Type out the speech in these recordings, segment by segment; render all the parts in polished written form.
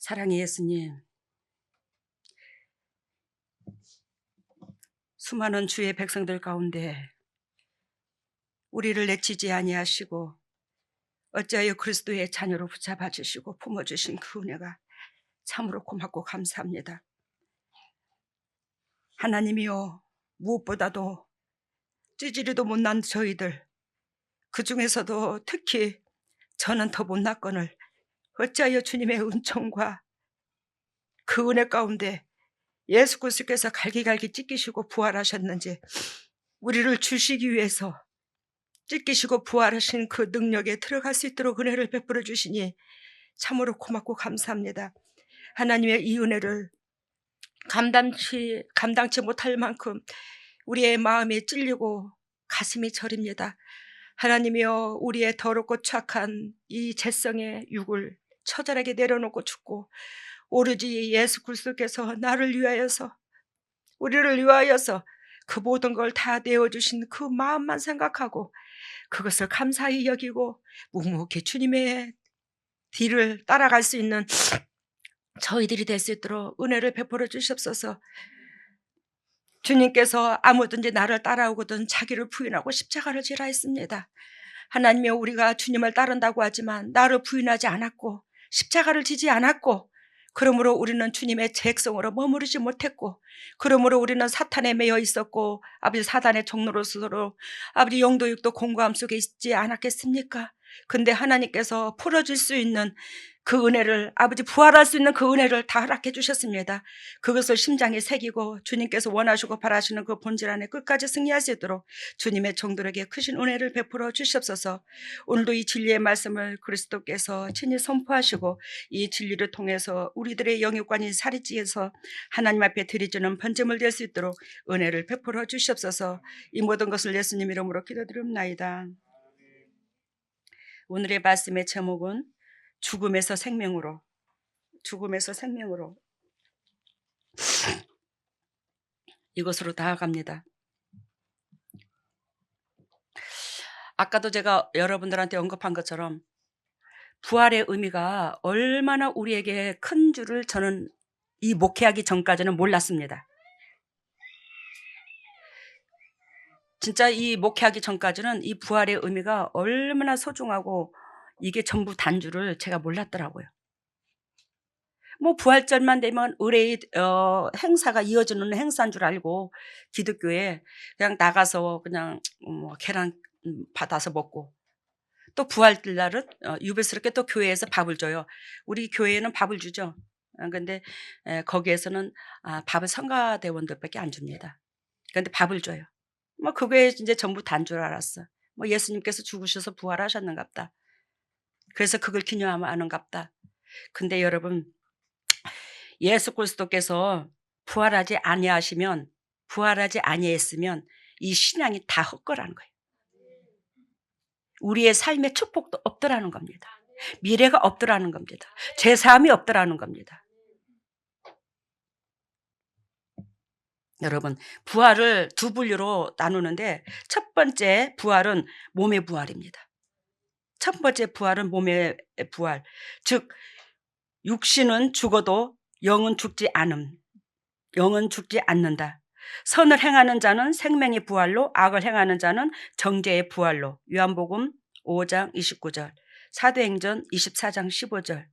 사랑의 예수님, 수많은 주의 백성들 가운데 우리를 내치지 아니하시고 어찌하여 그리스도의 자녀로 붙잡아 주시고 품어주신 그 은혜가 참으로 고맙고 감사합니다. 하나님이여, 무엇보다도 찌질이도 못난 저희들, 그 중에서도 특히 저는 더 못났거늘 어찌하여 주님의 은총과 그 은혜 가운데 예수 그리스도께서 갈기갈기 찢기시고 부활하셨는지 우리를 주시기 위해서 찢기시고 부활하신 그 능력에 들어갈 수 있도록 은혜를 베풀어 주시니 참으로 고맙고 감사합니다. 하나님의 이 은혜를 감당치 못할 만큼 우리의 마음이 찔리고 가슴이 저립니다. 하나님이여, 우리의 더럽고 착한 이 죄성의 육을 처절하게 내려놓고 죽고 오로지 예수 그리스도께서 나를 위하여서, 우리를 위하여서 그 모든 걸 다 내어주신 그 마음만 생각하고 그것을 감사히 여기고 묵묵히 주님의 뒤를 따라갈 수 있는 저희들이 될 수 있도록 은혜를 베풀어 주시옵소서. 주님께서 아무든지 나를 따라오거든 자기를 부인하고 십자가를 지라 했습니다. 하나님이여, 우리가 주님을 따른다고 하지만 나를 부인하지 않았고 십자가를 지지 않았고, 그러므로 우리는 주님의 백성으로 머무르지 못했고, 그러므로 우리는 사탄에 매여 있었고 아버지 사단의 종로로서 아버지 영도육도 공고함 속에 있지 않았겠습니까? 근데 하나님께서 풀어줄 수 있는 그 은혜를, 아버지 부활할 수 있는 그 은혜를 다 허락해 주셨습니다. 그것을 심장에 새기고 주님께서 원하시고 바라시는 그 본질 안에 끝까지 승리할 수 있도록 주님의 종들에게 크신 은혜를 베풀어 주시옵소서. 오늘도 이 진리의 말씀을 그리스도께서 친히 선포하시고 이 진리를 통해서 우리들의 영육관이 살이 찌어서 하나님 앞에 드리지는 번제물 될 수 있도록 은혜를 베풀어 주시옵소서. 이 모든 것을 예수님 이름으로 기도드립나이다. 오늘의 말씀의 제목은 죽음에서 생명으로, 죽음에서 생명으로 이것으로 나아갑니다. 아까도 제가 여러분들한테 언급한 것처럼 부활의 의미가 얼마나 우리에게 큰 줄을 저는 이 목회하기 전까지는 몰랐습니다. 진짜 이 목회하기 전까지는 이 부활의 의미가 얼마나 소중하고 이게 전부 단줄을 제가 몰랐더라고요. 뭐 부활절만 되면 의례의 행사가 이어지는 행사인 줄 알고 기독교에 그냥 나가서 그냥 뭐 계란 받아서 먹고, 또 부활날은 유별스럽게 또 교회에서 밥을 줘요. 우리 교회에는 밥을 주죠. 근데 거기에서는 밥을 성가대원들밖에 안 줍니다. 그런데 밥을 줘요. 뭐 그게 이제 전부 단 줄 알았어. 뭐 예수님께서 죽으셔서 부활하셨는갑다. 그래서 그걸 기념하는갑다. 근데 여러분, 예수 그리스도께서 부활하지 아니했으면 이 신앙이 다 헛거라는 거예요. 우리의 삶의 축복도 없더라는 겁니다. 미래가 없더라는 겁니다. 죄사함이 없더라는 겁니다. 여러분, 부활을 두 분류로 나누는데 첫 번째 부활은 몸의 부활입니다. 첫 번째 부활은 몸의 부활, 즉 육신은 죽어도 영은 죽지 않는다. 선을 행하는 자는 생명의 부활로, 악을 행하는 자는 정죄의 부활로. 요한복음 5장 29절, 사도행전 24장 15절.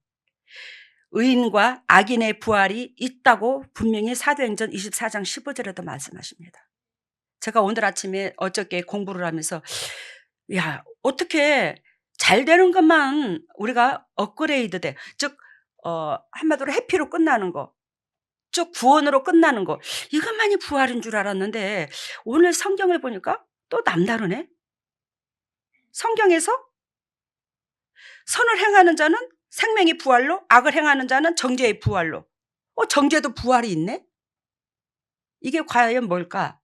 의인과 악인의 부활이 있다고 분명히 사도행전 24장 15절에도 말씀하십니다. 제가 오늘 아침에 어저께 공부를 하면서 어떻게 잘 되는 것만 우리가 업그레이드 돼. 즉 한마디로 해피로 끝나는 거, 쭉 구원으로 끝나는 거, 이것만이 부활인 줄 알았는데 오늘 성경을 보니까 또 남다르네. 성경에서 선을 행하는 자는 생명의 부활로, 악을 행하는 자는 정죄의 부활로. 정죄도 부활이 있네? 이게 과연 뭘까?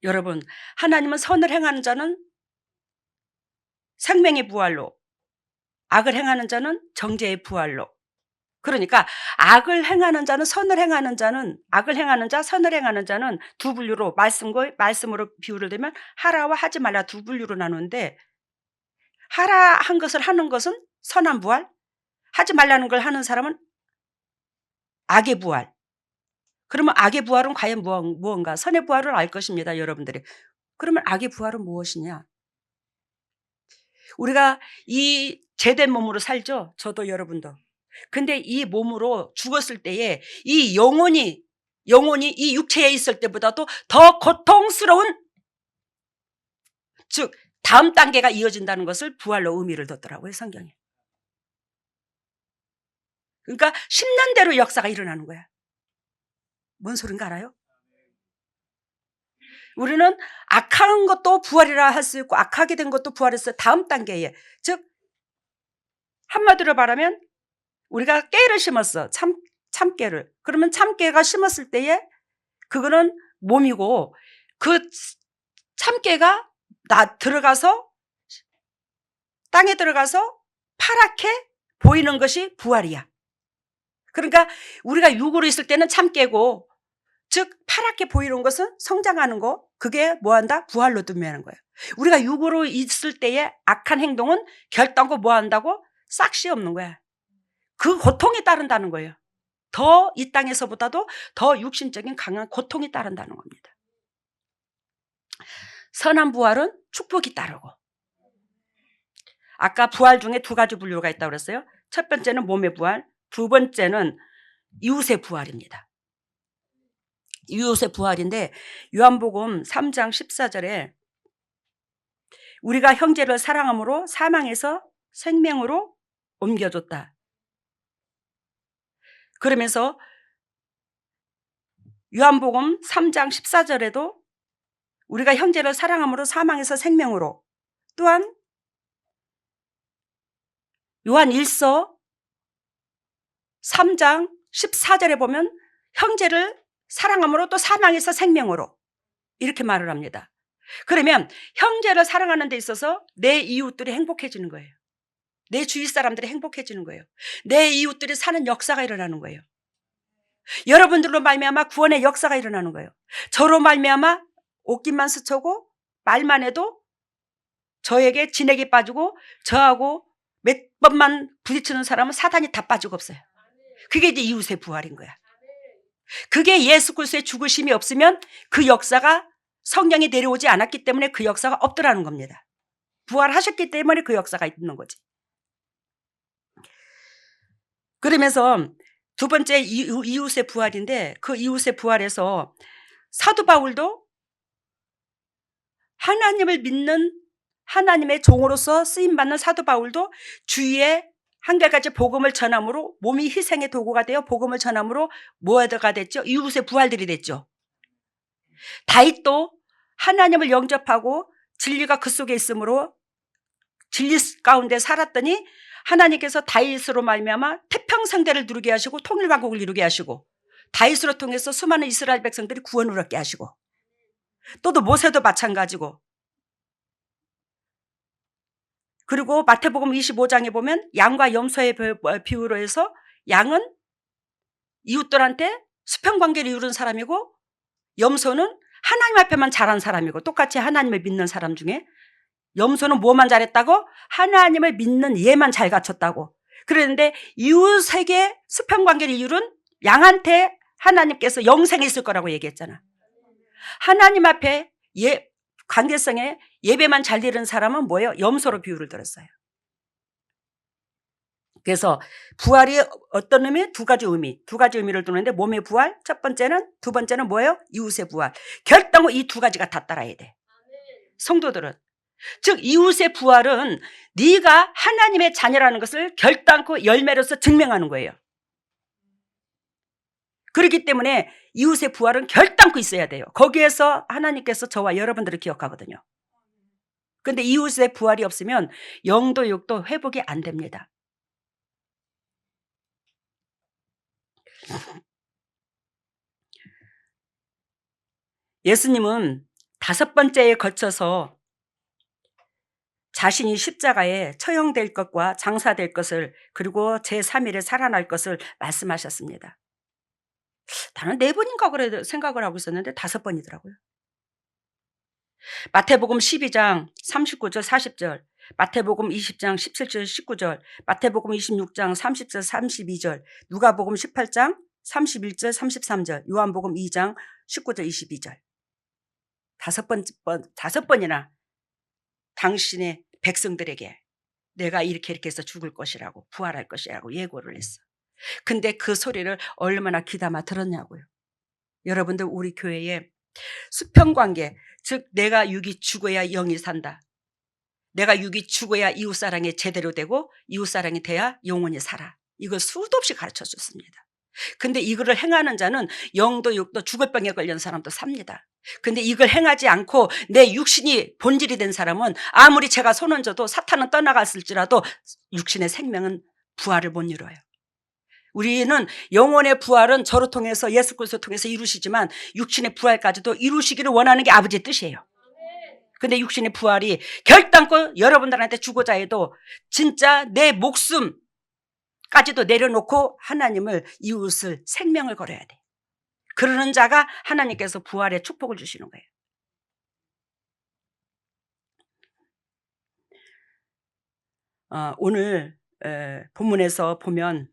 여러분, 하나님은 선을 행하는 자는 생명의 부활로, 악을 행하는 자는 정죄의 부활로. 그러니까 악을 행하는 자는, 선을 행하는 자는, 악을 행하는 자, 선을 행하는 자는 두 분류로, 말씀으로 비유를 들면 하라와 하지 말라 두 분류로 나누는데, 하라 한 것을 하는 것은 선한 부활, 하지 말라는 걸 하는 사람은 악의 부활. 그러면 악의 부활은 과연 무언가? 선의 부활을 알 것입니다, 여러분들이. 그러면 악의 부활은 무엇이냐? 우리가 이 죄된 몸으로 살죠? 저도 여러분도. 근데 이 몸으로 죽었을 때에 이 영혼이 이 육체에 있을 때보다도 더 고통스러운, 즉 다음 단계가 이어진다는 것을 부활로 의미를 뒀더라고요, 성경에. 그러니까 10년 대로 역사가 일어나는 거야. 뭔 소린가 알아요? 우리는 악한 것도 부활이라 할 수 있고 악하게 된 것도 부활해서 다음 단계에, 즉 한마디로 말하면 우리가 깨를 심었어. 참깨를. 그러면 참깨가 심었을 때에 그거는 몸이고 그 참깨가 들어가서 땅에 들어가서 파랗게 보이는 것이 부활이야. 그러니까 우리가 육으로 있을 때는 참깨고, 즉 파랗게 보이는 것은 성장하는 거, 그게 뭐한다? 부활로 두면하는 거예요. 우리가 육으로 있을 때의 악한 행동은 결단코 뭐한다고? 싹시 없는 거야. 그 고통이 따른다는 거예요. 더 이 땅에서보다도 더 육신적인 강한 고통이 따른다는 겁니다. 선한 부활은 축복이 따르고, 아까 부활 중에 두 가지 분류가 있다고 그랬어요. 첫 번째는 몸의 부활, 두 번째는 이웃의 부활입니다. 이웃의 부활인데 요한복음 3장 14절에 우리가 형제를 사랑함으로 사망에서 생명으로 옮겨줬다. 그러면서 요한복음 3장 14절에도 우리가 형제를 사랑함으로 사망에서 생명으로, 또한 요한 1서 3장 14절에 보면 형제를 사랑함으로 또 사망에서 생명으로, 이렇게 말을 합니다. 그러면 형제를 사랑하는 데 있어서 내 이웃들이 행복해지는 거예요. 내 주위 사람들이 행복해지는 거예요. 내 이웃들이 사는 역사가 일어나는 거예요. 여러분들로 말미암아 구원의 역사가 일어나는 거예요. 저로 말미암아 옷깃만 스쳐고 말만 해도 저에게 진액이 빠지고 저하고 몇 번만 부딪히는 사람은 사단이 다 빠지고 없어요. 그게 이제 이웃의 부활인 거야. 그게 예수 그리스도의 죽으심이 없으면 그 역사가, 성령이 내려오지 않았기 때문에 그 역사가 없더라는 겁니다. 부활하셨기 때문에 그 역사가 있는 거지. 그러면서 두 번째 이웃의 부활인데, 그 이웃의 부활에서 사도 바울도 하나님을 믿는 하나님의 종으로서 쓰임받는 사도 바울도 주위에 한결같이 복음을 전함으로 몸이 희생의 도구가 되어 복음을 전함으로 뭐가 됐죠? 이웃의 부활들이 됐죠. 다윗도 하나님을 영접하고 진리가 그 속에 있으므로 진리 가운데 살았더니 하나님께서 다윗으로 말미암아 태평성대를 누르게 하시고 통일왕국을 이루게 하시고 다윗으로 통해서 수많은 이스라엘 백성들이 구원을 얻게 하시고, 또 모세도 마찬가지고, 그리고 마태복음 25장에 보면 양과 염소의 비유로 해서 양은 이웃들한테 수평관계를 이루는 사람이고 염소는 하나님 앞에만 잘한 사람이고, 똑같이 하나님을 믿는 사람 중에 염소는 뭐만 잘했다고? 하나님을 믿는 얘만 잘 갖췄다고. 그랬는데 이웃에게 수평관계를 이루는 양한테 하나님께서 영생이 있을 거라고 얘기했잖아. 하나님 앞에 관계성에 예배만 잘 드리는 사람은 뭐예요? 염소로 비유를 들었어요. 그래서 부활이 어떤 의미? 두 가지 의미를 두는데, 몸의 부활 첫 번째는, 두 번째는 뭐예요? 이웃의 부활. 결단코 이 두 가지가 다 따라야 돼. 성도들은. 즉 이웃의 부활은 네가 하나님의 자녀라는 것을 결단코 열매로서 증명하는 거예요. 그렇기 때문에 이웃의 부활은 결단코 있어야 돼요. 거기에서 하나님께서 저와 여러분들을 기억하거든요. 그런데 이웃의 부활이 없으면 영도 육도 회복이 안 됩니다. 예수님은 5번째에 거쳐서 자신이 십자가에 처형될 것과 장사될 것을, 그리고 제3일에 살아날 것을 말씀하셨습니다. 나는 4번인가 그래 생각을 하고 있었는데 5번이더라고요. 마태복음 12장 39절 40절 마태복음 20장 17절 19절, 마태복음 26장 30절 32절, 누가복음 18장 31절 33절, 요한복음 2장 19절 22절. 다섯 번이나 당신의 백성들에게 내가 이렇게 해서 죽을 것이라고, 부활할 것이라고 예고를 했어. 근데 그 소리를 얼마나 귀담아 들었냐고요. 여러분들, 우리 교회에 수평관계, 즉 내가 육이 죽어야 영이 산다. 내가 육이 죽어야 이웃사랑이 제대로 되고 이웃사랑이 돼야 영혼이 살아. 이걸 수도 없이 가르쳐 줬습니다. 근데 이거를 행하는 자는 영도 육도 죽을 병에 걸린 사람도 삽니다. 근데 이걸 행하지 않고 내 육신이 본질이 된 사람은 아무리 제가 손 얹어도 사탄은 떠나갔을지라도 육신의 생명은 부활을 못 이뤄요. 우리는 영혼의 부활은 저를 통해서, 예수 그리스도를 통해서 이루시지만 육신의 부활까지도 이루시기를 원하는 게 아버지의 뜻이에요. 근데 육신의 부활이 결단코 여러분들한테 주고자 해도 진짜 내 목숨까지도 내려놓고 하나님을, 이웃을, 생명을 걸어야 돼. 그러는 자가 하나님께서 부활의 축복을 주시는 거예요. 오늘 본문에서 보면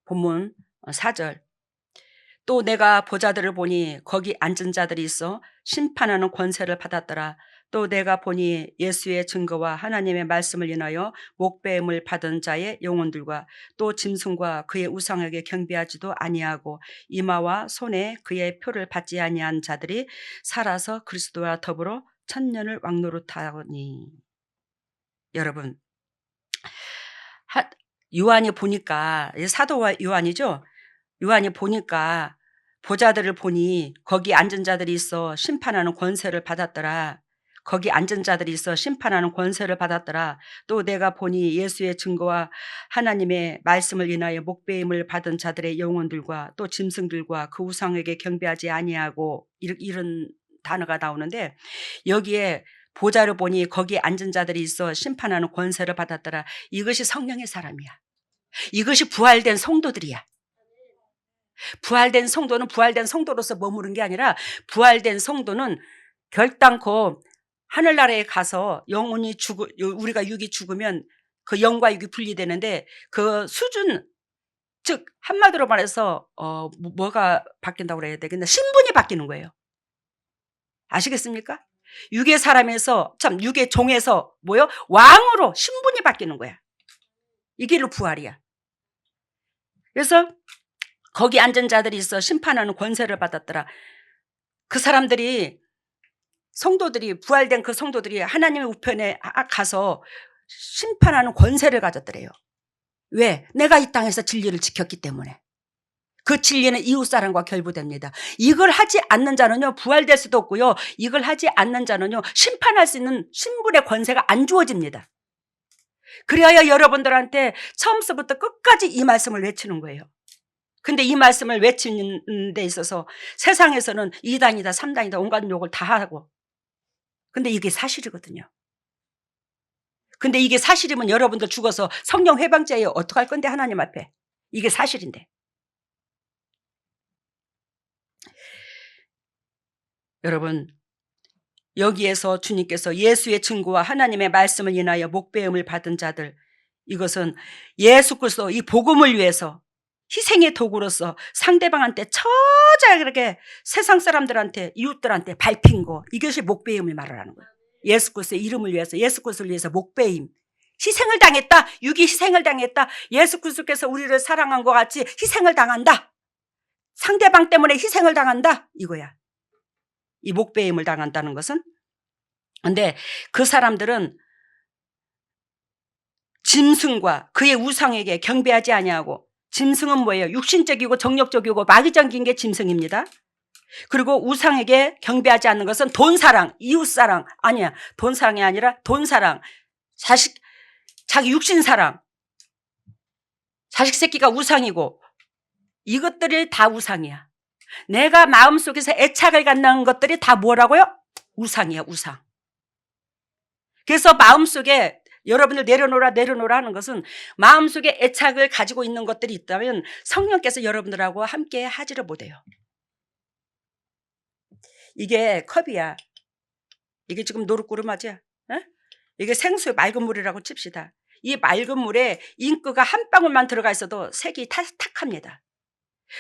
본문 4절, 또 내가 보자들을 보니 거기 앉은 자들이 있어 심판하는 권세를 받았더라. 또 내가 보니 예수의 증거와 하나님의 말씀을 인하여 목배임을 받은 자의 영혼들과 또 짐승과 그의 우상에게 경배하지도 아니하고 이마와 손에 그의 표를 받지 아니한 자들이 살아서 그리스도와 더불어 천년을 왕노릇하니. 여러분, 요한이 보니까, 사도 요한이죠. 요한이 보니까 보자들을 보니 거기 앉은 자들이 있어 심판하는 권세를 받았더라. 거기 앉은 자들이 있어 심판하는 권세를 받았더라. 또 내가 보니 예수의 증거와 하나님의 말씀을 인하여 목배임을 받은 자들의 영혼들과 또 짐승들과 그 우상에게 경배하지 아니하고, 이런 단어가 나오는데, 여기에 보자를 보니 거기 앉은 자들이 있어 심판하는 권세를 받았더라. 이것이 성령의 사람이야. 이것이 부활된 성도들이야. 부활된 성도는 부활된 성도로서 머무른 게 아니라, 부활된 성도는 결단코 하늘나라에 가서 영혼이 우리가 육이 죽으면 그 영과 육이 분리되는데, 그 수준, 즉 한마디로 말해서 뭐가 바뀐다고 그래야 되겠나, 신분이 바뀌는 거예요. 아시겠습니까? 육의 사람에서, 육의 종에서 왕으로 신분이 바뀌는 거야. 이게 부활이야. 그래서 거기 앉은 자들이 있어 심판하는 권세를 받았더라. 그 사람들이, 성도들이, 부활된 그 성도들이 하나님의 우편에 가서 심판하는 권세를 가졌더래요. 왜? 내가 이 땅에서 진리를 지켰기 때문에. 그 진리는 이웃사랑과 결부됩니다. 이걸 하지 않는 자는요, 부활될 수도 없고요, 이걸 하지 않는 자는요, 심판할 수 있는 신분의 권세가 안 주어집니다. 그래야 여러분들한테 처음서부터 끝까지 이 말씀을 외치는 거예요. 근데 이 말씀을 외치는 데 있어서 세상에서는 2단이다 3단이다 온갖 욕을 다 하고, 근데 이게 사실이거든요. 근데 이게 사실이면 여러분들 죽어서 성령 회방자예요. 어떡할 건데, 하나님 앞에. 이게 사실인데. 여러분, 여기에서 주님께서 예수의 증거와 하나님의 말씀을 인하여 목배음을 받은 자들, 이것은 예수 그리스도 이 복음을 위해서 희생의 도구로서 상대방한테 처절하게, 세상 사람들한테, 이웃들한테 밟힌 거, 이것이 목배임을 말하는 거예요. 예수 그리스도의 이름을 위해서, 예수 그리스도를 위해서 목배임, 희생을 당했다. 육이 희생을 당했다. 예수 그리스도께서 우리를 사랑한 것 같이 희생을 당한다. 상대방 때문에 희생을 당한다. 이거야. 이 목배임을 당한다는 것은. 근데 그 사람들은 짐승과 그의 우상에게 경배하지 아니하고, 짐승은 뭐예요? 육신적이고 정력적이고 마귀적인 게 짐승입니다. 그리고 우상에게 경배하지 않는 것은 돈사랑, 이웃사랑, 아니야. 돈사랑이 아니라 돈사랑, 자기 육신사랑, 자식 새끼가 우상이고, 이것들이 다 우상이야. 내가 마음속에서 애착을 갖는 것들이 다 뭐라고요? 우상이야, 우상. 그래서 마음속에 여러분들 내려놓으라 하는 것은, 마음속에 애착을 가지고 있는 것들이 있다면 성령께서 여러분들하고 함께 하지를 못해요. 이게 컵이야. 이게 지금 노릇구름 맞아? 이게 생수의 맑은 물이라고 칩시다. 이 맑은 물에 잉크가 한 방울만 들어가 있어도 색이 탁탁합니다.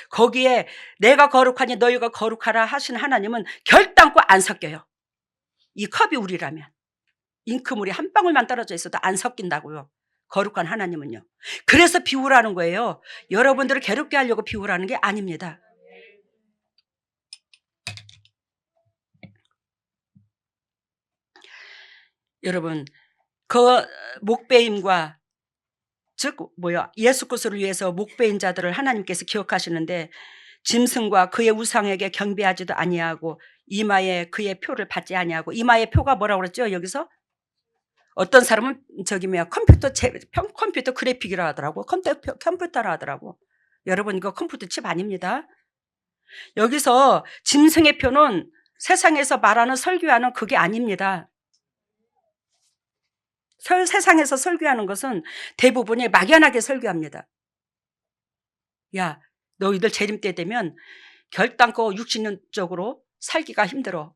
거기에 내가 거룩하니 너희가 거룩하라 하신 하나님은 결단코 안 섞여요. 이 컵이 우리라면 잉크물이 한 방울만 떨어져 있어도 안 섞인다고요. 거룩한 하나님은요. 그래서 비우라는 거예요. 여러분들을 괴롭게 하려고 비우라는 게 아닙니다. 여러분, 그 목배임과 즉 예수 그리스도를 위해서 목배인 자들을 하나님께서 기억하시는데 짐승과 그의 우상에게 경배하지도 아니하고 이마에 그의 표를 받지 아니하고, 이마의 표가 뭐라고 그랬죠? 여기서 어떤 사람은 컴퓨터 그래픽이라 하더라고. 컴퓨터라 하더라고. 여러분, 이거 컴퓨터 칩 아닙니다. 여기서 짐승의 표는 세상에서 말하는 설교하는 그게 아닙니다. 세상에서 설교하는 것은 대부분이 막연하게 설교합니다. 야, 너희들 재림 때 되면 결단코 육신적으로 살기가 힘들어.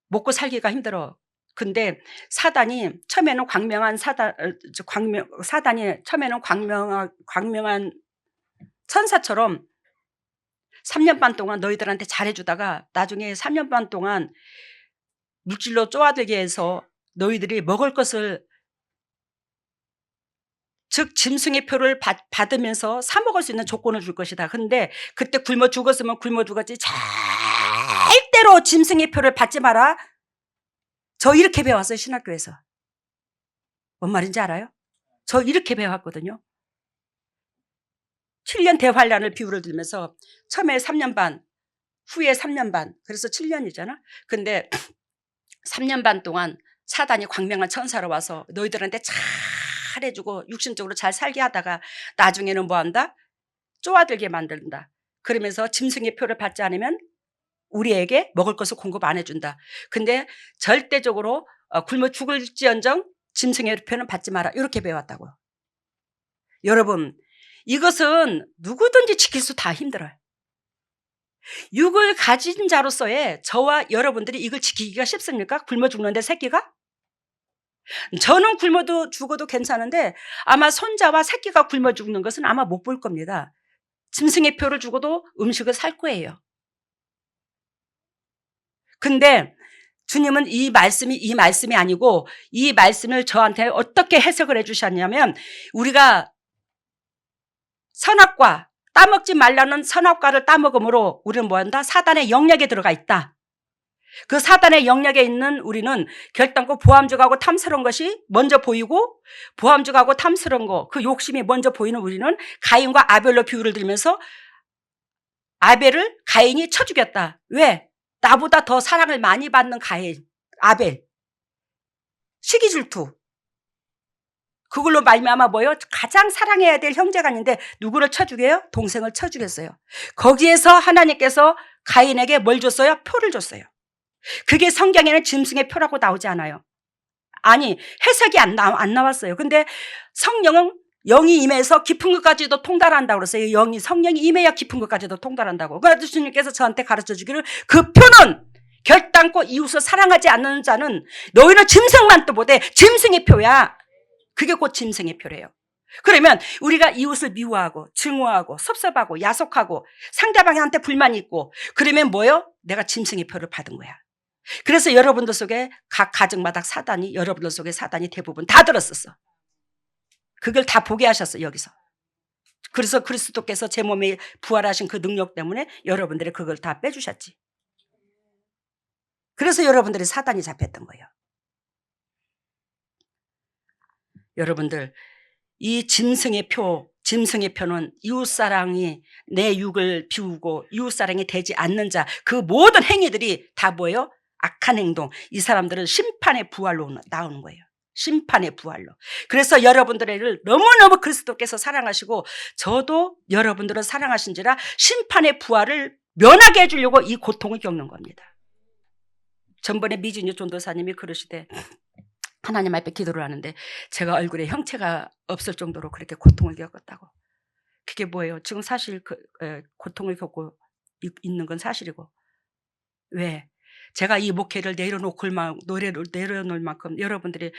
먹고 살기가 힘들어. 근데 사단이 처음에는 사단이 처음에는 광명한 천사처럼 3년 반 동안 너희들한테 잘해주다가 나중에 3년 반 동안 물질로 쪼아들게 해서 너희들이 먹을 것을, 즉 짐승의 표를 받으면서 사 먹을 수 있는 조건을 줄 것이다. 근데 그때 굶어 죽었으면 굶어 죽었지 절대로 짐승의 표를 받지 마라. 저 이렇게 배웠어요. 신학교에서. 뭔 말인지 알아요? 저 이렇게 배웠거든요. 7년 대환란을 비유를 들면서 처음에 3년 반, 후에 3년 반, 그래서 7년이잖아. 근데 3년 반 동안 사단이 광명한 천사로 와서 너희들한테 잘해주고 육신적으로 잘 살게 하다가 나중에는 뭐한다? 쪼아들게 만든다. 그러면서 짐승의 표를 받지 않으면 우리에게 먹을 것을 공급 안 해준다. 근데 절대적으로 굶어 죽을지언정 짐승의 표는 받지 마라. 이렇게 배웠다고요. 여러분, 이것은 누구든지 지킬 수 다 힘들어요. 육을 가진 자로서의 저와 여러분들이 이걸 지키기가 쉽습니까? 굶어 죽는데 새끼가? 저는 굶어도 죽어도 괜찮은데 아마 손자와 새끼가 굶어 죽는 것은 아마 못 볼 겁니다. 짐승의 표를 주고도 음식을 살 거예요. 근데 주님은 이 말씀이 아니고 이 말씀을 저한테 어떻게 해석을 해주셨냐면, 우리가 선악과, 따먹지 말라는 선악과를 따먹음으로 우리는 뭐한다? 사단의 영역에 들어가 있다. 그 사단의 영역에 있는 우리는 결단코 보암직하고 탐스러운 것이 먼저 보이고, 보암직하고 탐스러운 거, 그 욕심이 먼저 보이는 우리는 가인과 아벨로 비유를 들면서 아벨을 가인이 쳐 죽였다. 왜? 나보다 더 사랑을 많이 받는 아벨. 시기 질투. 그걸로 말미암아 뭐예요? 가장 사랑해야 될 형제가 있는데 누구를 쳐 죽여요? 동생을 쳐 죽였어요. 거기에서 하나님께서 가인에게 뭘 줬어요? 표를 줬어요. 그게 성경에는 짐승의 표라고 나오지 않아요. 아니, 해석이 안 나왔어요. 근데 성령은 영이 임해서 깊은 것까지도 통달한다고 그랬어요. 성령이 임해야 깊은 것까지도 통달한다고. 그래서 주님께서 저한테 가르쳐 주기를, 그 표는 결단코 이웃을 사랑하지 않는 자는 너희는 짐승만 또 보되 짐승의 표야. 그게 곧 짐승의 표래요. 그러면 우리가 이웃을 미워하고 증오하고 섭섭하고 야속하고 상대방한테 불만이 있고 그러면 뭐예요? 내가 짐승의 표를 받은 거야. 그래서 여러분들 속에 각 가정마다 여러분들 속에 사단이 대부분 다 들었었어. 그걸 다 보게 하셨어, 여기서. 그래서 그리스도께서 제 몸에 부활하신 그 능력 때문에 여러분들이 그걸 다 빼주셨지. 그래서 여러분들이 사단이 잡혔던 거예요. 여러분들, 이 짐승의 표는 이웃사랑이 내 육을 비우고 이웃사랑이 되지 않는 자, 그 모든 행위들이 다 뭐예요? 악한 행동. 이 사람들은 심판의 부활로 나오는 거예요. 심판의 부활로. 그래서 여러분들을 너무너무 그리스도께서 사랑하시고 저도 여러분들을 사랑하신지라 심판의 부활을 면하게 해주려고 이 고통을 겪는 겁니다. 전번에 미진유 전도사님이 그러시되, 하나님 앞에 기도를 하는데 제가 얼굴에 형체가 없을 정도로 그렇게 고통을 겪었다고. 그게 뭐예요? 지금 사실 고통을 겪고 있는 건 사실이고. 왜? 제가 이 목회를 내려놓을 만큼 여러분들이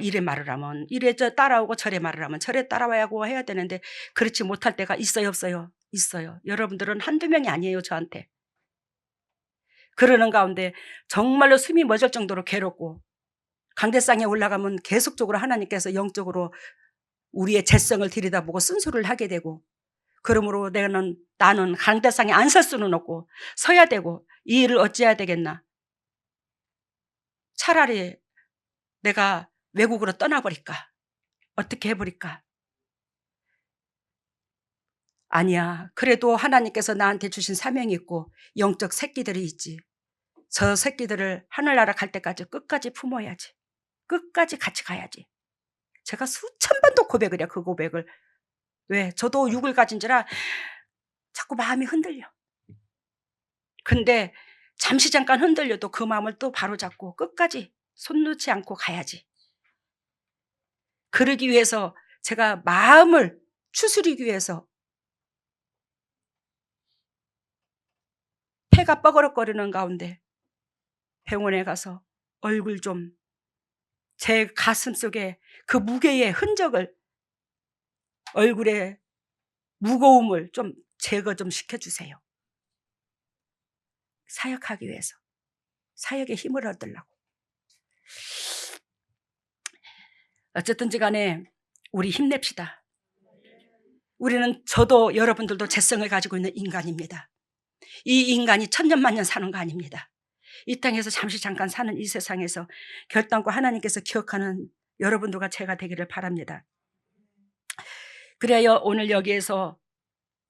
이래 말을 하면 이래 따라오고 저래 말을 하면 저래 따라와야고 해야 되는데 그렇지 못할 때가 있어요, 없어요? 있어요. 여러분들은 한두 명이 아니에요, 저한테. 그러는 가운데 정말로 숨이 멎을 정도로 괴롭고 강대상에 올라가면 계속적으로 하나님께서 영적으로 우리의 재성을 들여다보고 쓴소리를 하게 되고, 그러므로 나는 강대상에 안 설 수는 없고 서야 되고 이 일을 어찌해야 되겠나. 차라리 내가 외국으로 떠나버릴까? 어떻게 해버릴까? 아니야. 그래도 하나님께서 나한테 주신 사명이 있고 영적 새끼들이 있지. 저 새끼들을 하늘나라 갈 때까지 끝까지 품어야지. 끝까지 같이 가야지. 제가 수천 번도 고백을 해요. 그 고백을. 왜? 저도 육을 가진지라 자꾸 마음이 흔들려. 근데 잠시 잠깐 흔들려도 그 마음을 또 바로잡고 끝까지 손 놓지 않고 가야지. 그러기 위해서 제가 마음을 추스리기 위해서 폐가 뻐그럭거리는 가운데 병원에 가서 얼굴 좀, 제 가슴 속에 그 무게의 흔적을, 얼굴의 무거움을 좀 제거 좀 시켜주세요. 사역하기 위해서, 사역의 힘을 얻으려고. 어쨌든지 간에 우리 힘냅시다. 우리는, 저도 여러분들도 재성을 가지고 있는 인간입니다. 이 인간이 천년만년 사는 거 아닙니다. 이 땅에서 잠시 잠깐 사는 이 세상에서 결단코 하나님께서 기억하는 여러분들과 제가 되기를 바랍니다. 그래야 오늘 여기에서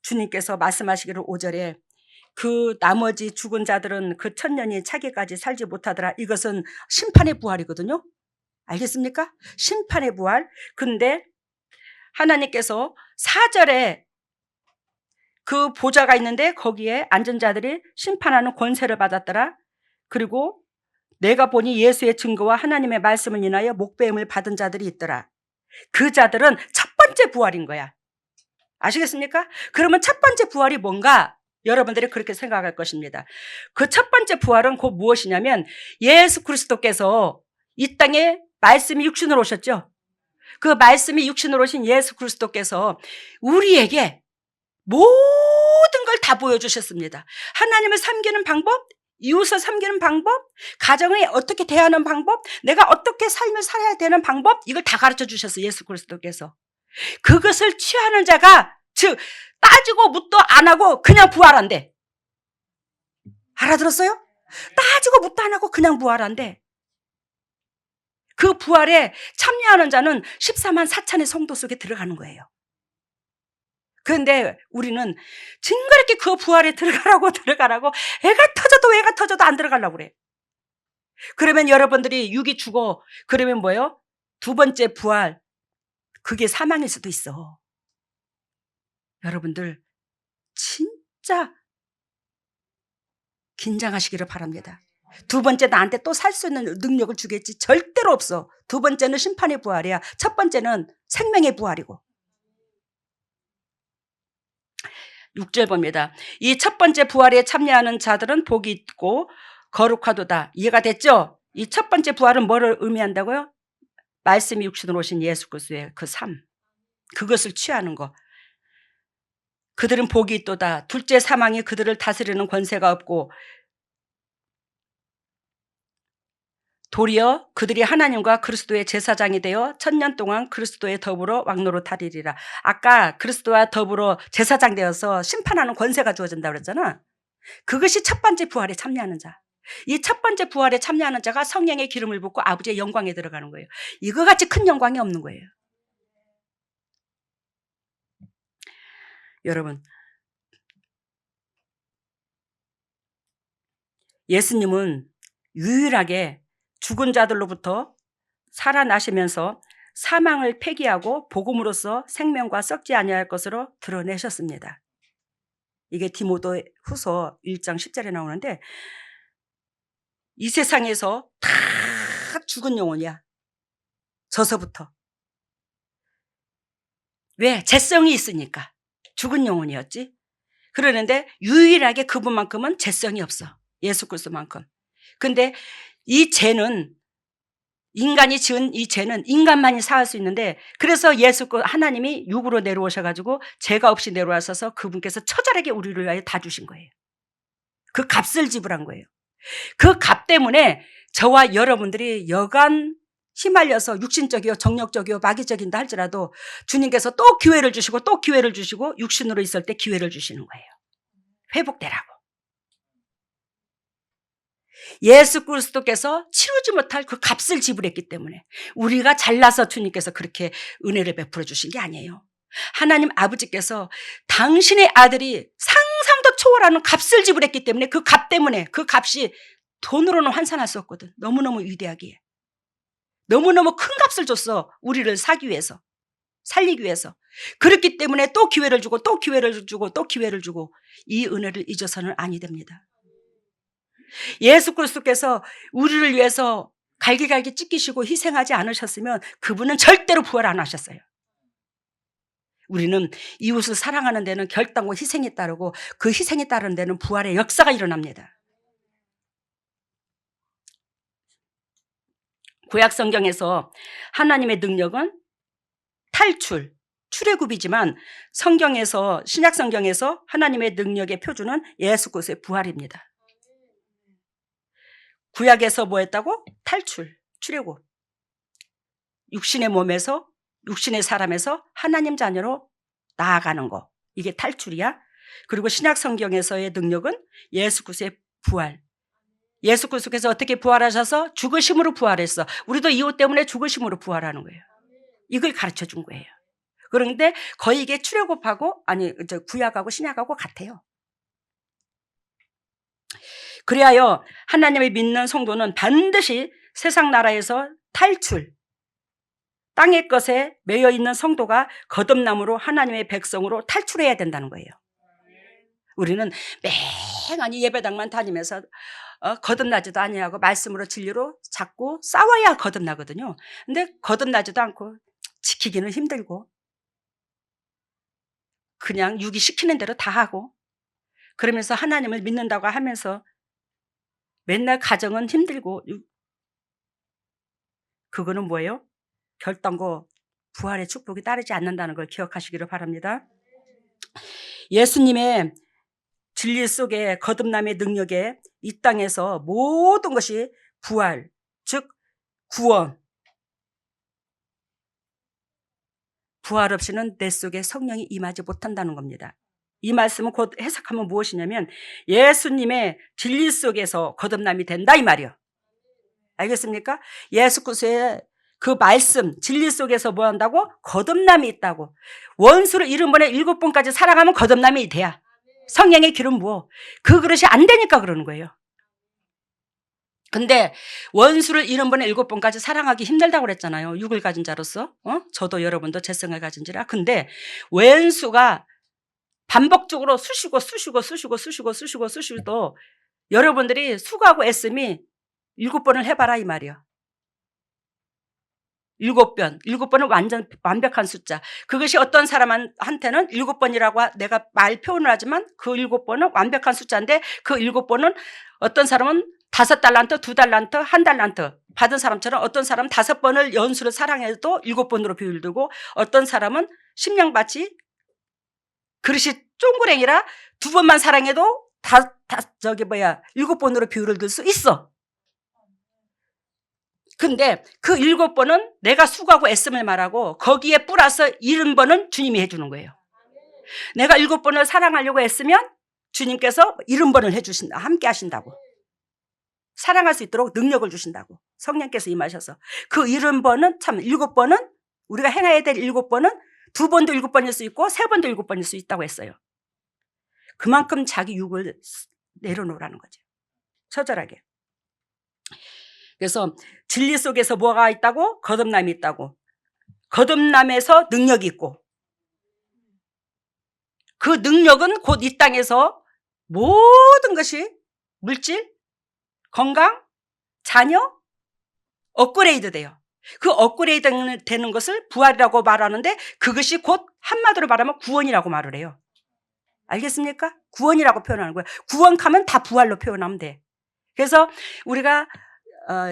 주님께서 말씀하시기를 5절에 그 나머지 죽은 자들은 그 천년이 차기까지 살지 못하더라. 이것은 심판의 부활이거든요. 알겠습니까? 심판의 부활. 근데 하나님께서 4절에 그 보좌가 있는데 거기에 앉은 자들이 심판하는 권세를 받았더라. 그리고 내가 보니 예수의 증거와 하나님의 말씀을 인하여 목배임을 받은 자들이 있더라. 그 자들은 첫 번째 부활인 거야. 아시겠습니까? 그러면 첫 번째 부활이 뭔가 여러분들이 그렇게 생각할 것입니다. 그 첫 번째 부활은 곧 무엇이냐면 예수 그리스도께서 이 땅에 말씀이 육신으로 오셨죠. 그 말씀이 육신으로 오신 예수 그리스도께서 우리에게 모든 걸 다 보여주셨습니다. 하나님을 섬기는 방법, 이웃을 섬기는 방법, 가정에 어떻게 대하는 방법, 내가 어떻게 삶을 살아야 되는 방법, 이걸 다 가르쳐 주셨어요. 예수 그리스도께서. 그것을 취하는 자가, 즉 따지고 묻도 안 하고 그냥 부활한대. 알아들었어요? 따지고 묻도 안 하고 그냥 부활한대. 그 부활에 참여하는 자는 14만 4천의 성도 속에 들어가는 거예요. 그런데 우리는 징그럽게 그 부활에 들어가라고 애가 터져도 안 들어가려고 그래. 그러면 여러분들이 육이 죽어, 그러면 뭐예요? 두 번째 부활, 그게 사망일 수도 있어. 여러분들 진짜 긴장하시기를 바랍니다. 두 번째, 나한테 또 살 수 있는 능력을 주겠지? 절대로 없어. 두 번째는 심판의 부활이야. 첫 번째는 생명의 부활이고. 6절 봅니다. 이 첫 번째 부활에 참여하는 자들은 복이 있고 거룩하도다. 이해가 됐죠? 이 첫 번째 부활은 뭐를 의미한다고요? 말씀이 육신으로 오신 예수 그리스도의 그 삶, 그것을 취하는 거. 그들은 복이 있도다. 둘째, 사망이 그들을 다스리는 권세가 없고 도리어 그들이 하나님과 그리스도의 제사장이 되어 천년 동안 그리스도에 더불어 왕노릇하리라. 아까 그리스도와 더불어 제사장 되어서 심판하는 권세가 주어진다고 그랬잖아. 그것이 첫 번째 부활에 참여하는 자. 이 첫 번째 부활에 참여하는 자가 성령의 기름을 붓고 아버지의 영광에 들어가는 거예요. 이거 같이 큰 영광이 없는 거예요. 여러분, 예수님은 유일하게 죽은 자들로부터 살아나시면서 사망을 폐기하고 복음으로써 생명과 썩지 아니할 것으로 드러내셨습니다. 이게 디모데 후서 1장 10절에 나오는데, 이 세상에서 다 죽은 영혼이야. 저서부터. 왜? 재성이 있으니까. 죽은 영혼이었지. 그러는데 유일하게 그분만큼은 재성이 없어. 예수 그리스도만큼. 근데 이 죄는, 인간이 지은 이 죄는 인간만이 사할 수 있는데, 그래서 하나님이 육으로 내려오셔가지고 죄가 없이 내려와셔서 그분께서 처절하게 우리를 위하여 다 주신 거예요. 그 값을 지불한 거예요. 그 값 때문에 저와 여러분들이 여간 휘말려서 육신적이요 정력적이요 마귀적인다 할지라도 주님께서 또 기회를 주시고 또 기회를 주시고 육신으로 있을 때 기회를 주시는 거예요. 회복되라고. 예수 그리스도께서 치르지 못할 그 값을 지불했기 때문에 우리가 잘나서 주님께서 그렇게 은혜를 베풀어 주신 게 아니에요. 하나님 아버지께서 당신의 아들이 상상도 초월하는 값을 지불했기 때문에 그 값 때문에, 그 값이 돈으로는 환산할 수 없거든. 너무너무 위대하기에. 너무너무 큰 값을 줬어. 우리를 사기 위해서, 살리기 위해서. 그렇기 때문에 또 기회를 주고 또 기회를 주고 또 기회를 주고, 이 은혜를 잊어서는 아니 됩니다. 예수 그리스도께서 우리를 위해서 갈기갈기 찢기시고 희생하지 않으셨으면 그분은 절대로 부활 안 하셨어요. 우리는 이웃을 사랑하는 데는 결단과 희생이 따르고 그 희생이 따르는 데는 부활의 역사가 일어납니다. 구약 성경에서 하나님의 능력은 탈출, 출애굽이지만 성경에서, 신약 성경에서 하나님의 능력의 표준은 예수 그리스도의 부활입니다. 구약에서 뭐 했다고? 탈출, 출애굽. 육신의 몸에서, 육신의 사람에서 하나님 자녀로 나아가는 거, 이게 탈출이야. 그리고 신약 성경에서의 능력은 예수 그리스도의 부활. 예수 그리스도께서 어떻게 부활하셔서 죽으심으로 부활했어. 우리도 이웃 때문에 죽으심으로 부활하는 거예요. 이걸 가르쳐 준 거예요. 그런데 거의 이게 출애굽하고, 아니 구약하고 신약하고 같아요. 그리하여 하나님을 믿는 성도는 반드시 세상 나라에서 탈출, 땅의 것에 매여 있는 성도가 거듭남으로 하나님의 백성으로 탈출해야 된다는 거예요. 우리는 맹하니 예배당만 다니면서 거듭나지도 아니하고 말씀으로 진리로 자꾸 싸워야 거듭나거든요. 근데 거듭나지도 않고 지키기는 힘들고 그냥 육이 시키는 대로 다 하고, 그러면서 하나님을 믿는다고 하면서 맨날 가정은 힘들고, 그거는 뭐예요? 결단과 부활의 축복이 따르지 않는다는 걸 기억하시기를 바랍니다. 예수님의 진리 속에 거듭남의 능력에 이 땅에서 모든 것이 부활, 즉 구원, 부활 없이는 내 속에 성령이 임하지 못한다는 겁니다. 이 말씀은 곧 해석하면 무엇이냐면 예수님의 진리 속에서 거듭남이 된다 이 말이요. 알겠습니까? 예수 그리스도의 그 말씀, 진리 속에서 뭐 한다고? 거듭남이 있다고. 원수를 70번에 7번까지 사랑하면 거듭남이 돼야. 성령의 기름 부어. 그 그릇이 안 되니까 그러는 거예요. 근데 원수를 70번에 7번까지 사랑하기 힘들다고 그랬잖아요. 육을 가진 자로서. 저도 여러분도 재성을 가진지라. 근데 왼수가 반복적으로 쑤시고 여러분들이 수고하고 애씀이 7번을 해봐라 이 말이야. 7번. 7번은 완벽한 숫자. 그것이 어떤 사람한테는 7번이라고 내가 말 표현을 하지만 그 7번은 완벽한 숫자인데, 그 7번은 어떤 사람은 5달란트, 2달란트, 1달란트 받은 사람처럼, 어떤 사람은 5번을 연수를 사랑해도 7번으로 비유를 두고, 어떤 사람은 심령밭이 그릇이 쫑구랭이라 2번만 사랑해도 7번으로 비유를 들 수 있어. 근데 그 7번은 내가 수고하고 애씀을 말하고 거기에 플러스 70번은 주님이 해주는 거예요. 내가 7번을 사랑하려고 애쓰면 주님께서 70번을 해주신다. 함께 하신다고. 사랑할 수 있도록 능력을 주신다고. 성령께서 임하셔서. 그 70번은 7번은 우리가 행해야 될 7번은 2번도 7번일 수 있고 3번도 7번일 수 있다고 했어요. 그만큼 자기 육을 내려놓으라는 거죠. 처절하게. 그래서 진리 속에서 뭐가 있다고? 거듭남이 있다고. 거듭남에서 능력이 있고, 그 능력은 곧 이 땅에서 모든 것이 물질, 건강, 자녀, 업그레이드 돼요. 그 업그레이드 되는 것을 부활이라고 말하는데, 그것이 곧 한마디로 말하면 구원이라고 말을 해요. 알겠습니까? 구원이라고 표현하는 거예요. 구원하면 다 부활로 표현하면 돼. 그래서 우리가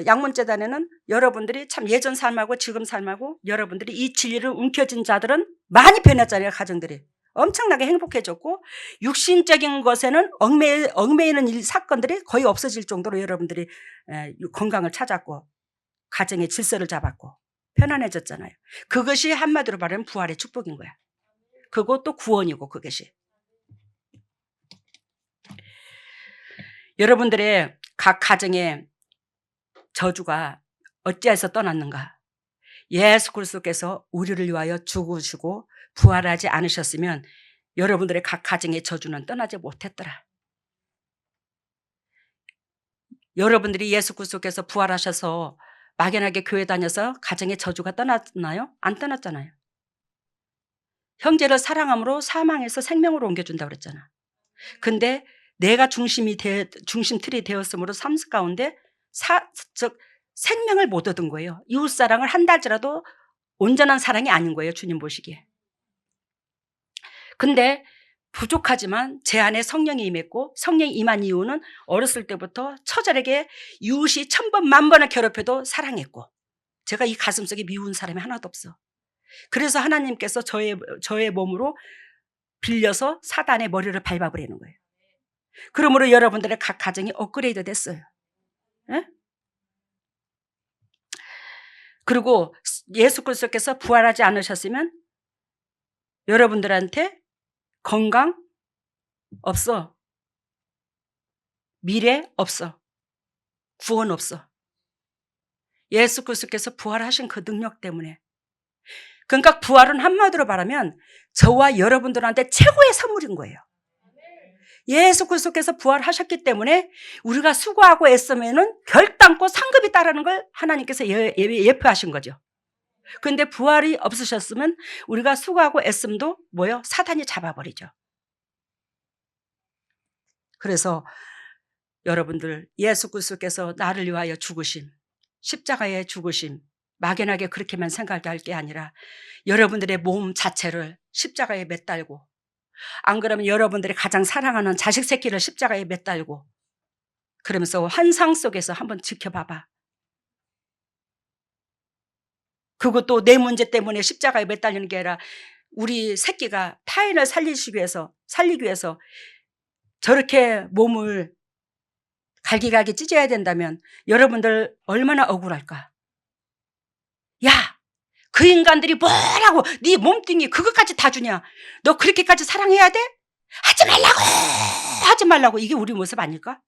양문재단에는 여러분들이 참 예전 삶하고 지금 삶하고 여러분들이 이 진리를 움켜쥔 자들은 많이 변했잖아요. 가정들이 엄청나게 행복해졌고 육신적인 것에는 얽매이는 사건들이 거의 없어질 정도로 여러분들이 건강을 찾았고 가정의 질서를 잡았고 편안해졌잖아요. 그것이 한마디로 말하면 부활의 축복인 거야. 그것도 구원이고 그것이. 여러분들의 각 가정의 저주가 어찌해서 떠났는가? 예수 그리스도께서 우리를 위하여 죽으시고 부활하지 않으셨으면 여러분들의 각 가정의 저주는 떠나지 못했더라. 여러분들이 예수 그리스도께서 부활하셔서 막연하게 교회 다녀서 가정의 저주가 떠났나요? 안 떠났잖아요. 형제를 사랑함으로 사망에서 생명으로 옮겨준다고 그랬잖아. 근데 내가 중심틀이 되었으므로 삶 가운데 생명을 못 얻은 거예요. 이웃사랑을 한달지라도 온전한 사랑이 아닌 거예요. 주님 보시기에. 근데 부족하지만 제 안에 성령이 임했고 성령이 임한 이유는 어렸을 때부터 처절하게 이웃이 1000번 만번을 괴롭혀도 사랑했고 제가 이 가슴속에 미운 사람이 하나도 없어. 그래서 하나님께서 저의 몸으로 빌려서 사단의 머리를 밟아버리는 거예요. 그러므로 여러분들의 각 가정이 업그레이드 됐어요. 네? 그리고 예수 그리스도께서 부활하지 않으셨으면 여러분들한테 건강 없어. 미래 없어. 구원 없어. 예수 그리스도께서 부활하신 그 능력 때문에. 그러니까 부활은 한마디로 말하면 저와 여러분들한테 최고의 선물인 거예요. 예수 그리스도께서 부활하셨기 때문에 우리가 수고하고 애쓰면은 결단코 상급이 따르는 걸 하나님께서 예표하신 거죠. 그런데 부활이 없으셨으면 우리가 수고하고 애씀도 뭐요? 사단이 잡아버리죠. 그래서 여러분들 예수 그리스도께서 나를 위하여 죽으심, 십자가에 죽으심, 막연하게 그렇게만 생각할 게 아니라 여러분들의 몸 자체를 십자가에 매달고 안 그러면 여러분들이 가장 사랑하는 자식 새끼를 십자가에 매달고 그러면서 환상 속에서 한번 지켜봐봐. 그것도 내 문제 때문에 십자가에 매달리는 게 아니라 우리 새끼가 타인을 살리기 위해서 저렇게 몸을 갈기갈기 찢어야 된다면 여러분들 얼마나 억울할까? 야, 그 인간들이 뭐라고 네 몸뚱이 그것까지 다 주냐? 너 그렇게까지 사랑해야 돼? 하지 말라고. 이게 우리 모습 아닐까?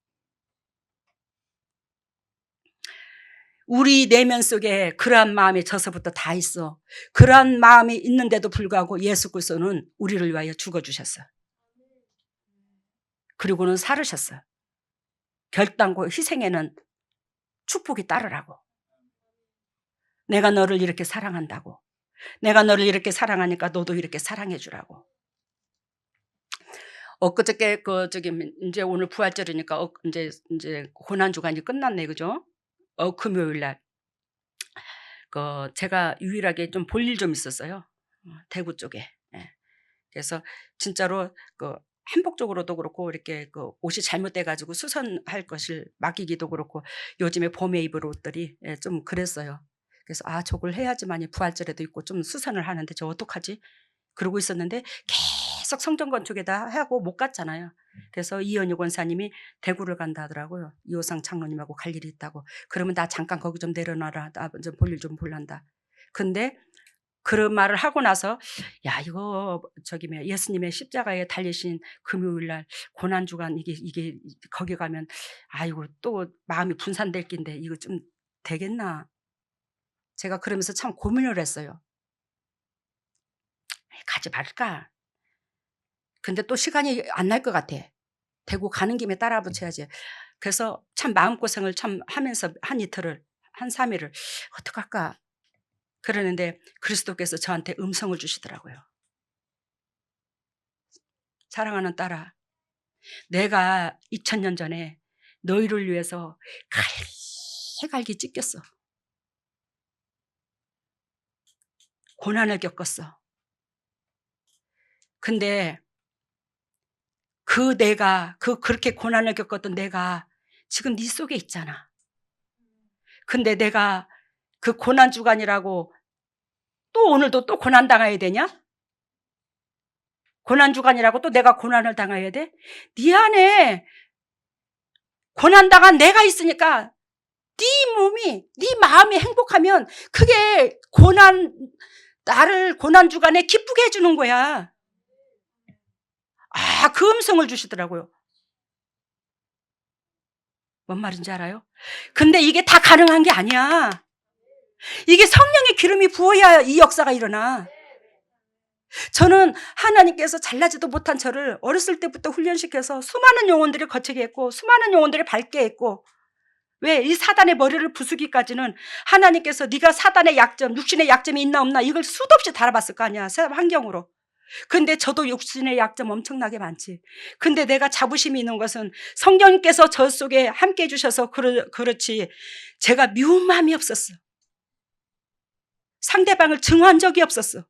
우리 내면 속에 그러한 마음이 저서부터 다 있어. 그러한 마음이 있는데도 불구하고 예수 그리스도는 우리를 위하여 죽어주셨어. 그리고는 살으셨어. 결단과 희생에는 축복이 따르라고. 내가 너를 이렇게 사랑한다고. 내가 너를 이렇게 사랑하니까 너도 이렇게 사랑해 주라고. 엊그저께 이제 오늘 부활절이니까 이제 고난주가 이제 끝났네, 그죠? 금요일 날. 제가 유일하게 좀 볼 일 좀 있었어요. 대구 쪽에. 예. 그래서 진짜로 한복적으로도 그렇고 이렇게 옷이 잘못돼가지고 수선할 것을 맡기기도 그렇고 요즘에 봄에 입을 옷들이 좀 그랬어요. 그래서 저걸 해야지만이 부활절에도 있고 좀 수선을 하는데 저 어떡하지? 그러고 있었는데 계속 성전 건축에다 하고 못 갔잖아요. 그래서 이현유 권사님이 대구를 간다 하더라고요. 이호상 장로님하고 갈 일이 있다고. 그러면 나 잠깐 거기 좀 내려놔라. 나 좀 볼 일 좀 볼란다. 근데 그런 말을 하고 나서 야 이거 예수님의 십자가에 달리신 금요일 날 고난주간 이게 거기 가면 아이고 또 마음이 분산될 낀데 이거 좀 되겠나? 제가 그러면서 참 고민을 했어요. 가지 말까? 근데 또 시간이 안 날 것 같아. 대구 가는 김에 따라 붙여야지. 그래서 참 마음고생을 참 하면서 한 이틀을 한 3일을 어떡할까? 그러는데 그리스도께서 저한테 음성을 주시더라고요. 사랑하는 딸아, 내가 2000년 전에 너희를 위해서 갈기 찢겼어. 고난을 겪었어. 근데 그렇게 고난을 겪었던 내가 지금 네 속에 있잖아. 근데 내가 그 고난주간이라고 또 오늘도 또 고난당해야 되냐? 고난주간이라고 또 내가 고난을 당해야 돼? 네 안에 고난당한 내가 있으니까 네 몸이, 네 마음이 행복하면 그게 나를 고난주간에 기쁘게 해주는 거야. 그 음성을 주시더라고요. 뭔 말인지 알아요? 근데 이게 다 가능한 게 아니야. 이게 성령의 기름이 부어야 이 역사가 일어나. 저는 하나님께서 잘나지도 못한 저를 어렸을 때부터 훈련시켜서 수많은 영혼들이 거치게 했고 수많은 영혼들이 밝게 했고, 왜? 이 사단의 머리를 부수기까지는 하나님께서 네가 사단의 약점, 육신의 약점이 있나 없나 이걸 수도 없이 달아봤을 거 아니야, 환경으로. 근데 저도 육신의 약점 엄청나게 많지. 근데 내가 자부심이 있는 것은 성령께서 저 속에 함께 해주셔서 그렇지 제가 미운 마음이 없었어. 상대방을 증오한 적이 없었어.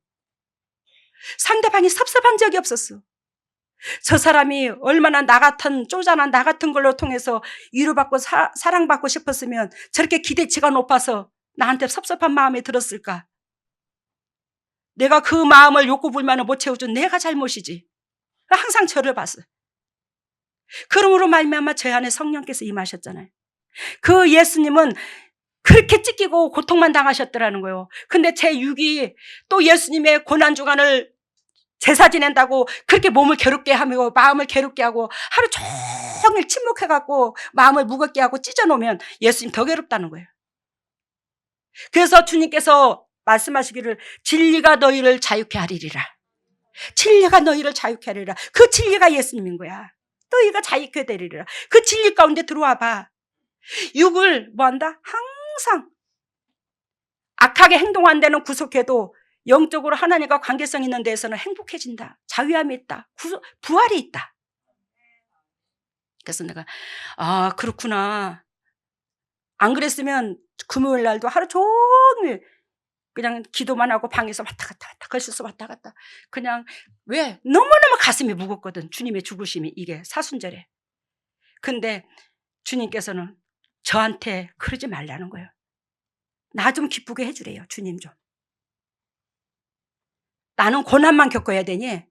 상대방이 섭섭한 적이 없었어. 저 사람이 얼마나 나 같은 쪼잔한 나 같은 걸로 통해서 위로받고 사랑받고 싶었으면 저렇게 기대치가 높아서 나한테 섭섭한 마음이 들었을까? 내가 그 마음을 욕구불만을 못 채워준 내가 잘못이지. 항상 저를 봤어요. 그러므로 말미암아 저 안에 성령께서 임하셨잖아요. 그 예수님은 그렇게 찢기고 고통만 당하셨더라는 거예요. 근데 제 육이 또 예수님의 고난주간을 제사 지낸다고 그렇게 몸을 괴롭게 하고 마음을 괴롭게 하고 하루 종일 침묵해갖고 마음을 무겁게 하고 찢어놓으면 예수님 더 괴롭다는 거예요. 그래서 주님께서 말씀하시기를 진리가 너희를 자유케 하리라. 진리가 너희를 자유케 하리라. 그 진리가 예수님인 거야. 너희가 자유케 되리라. 그 진리 가운데 들어와 봐. 육을 뭐한다? 항상 악하게 행동 안 되는 구속해도 영적으로 하나님과 관계성 있는 데에서는 행복해진다. 자유함이 있다. 부활이 있다. 그래서 내가 그렇구나. 안 그랬으면 금요일 날도 하루 종일 그냥 기도만 하고 방에서 왔다 갔다 거실에서 왔다 갔다. 그냥 왜? 너무너무 가슴이 무겁거든. 주님의 죽으심이 이게 사순절에. 근데 주님께서는 저한테 그러지 말라는 거예요. 나 좀 기쁘게 해주래요. 주님 좀. 나는 고난만 겪어야 되니?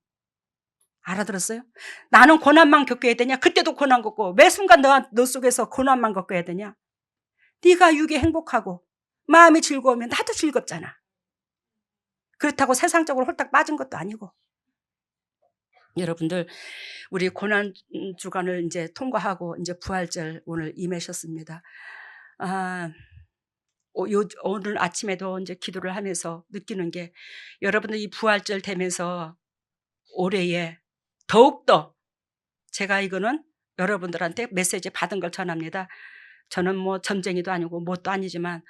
알아들었어요? 나는 고난만 겪어야 되냐? 그때도 고난 겪고 매 순간 너 속에서 고난만 겪어야 되냐? 네가 육이 행복하고 마음이 즐거우면 나도 즐겁잖아. 그렇다고 세상적으로 홀딱 빠진 것도 아니고. 여러분들 우리 고난 주간을 이제 통과하고 이제 부활절 오늘 임하셨습니다. 오늘 아침에도 이제 기도를 하면서 느끼는 게 여러분들 이 부활절 되면서 올해에 더욱더 제가 이거는 여러분들한테 메시지 받은 걸 전합니다. 저는 뭐 점쟁이도 아니고 뭣도 아니지만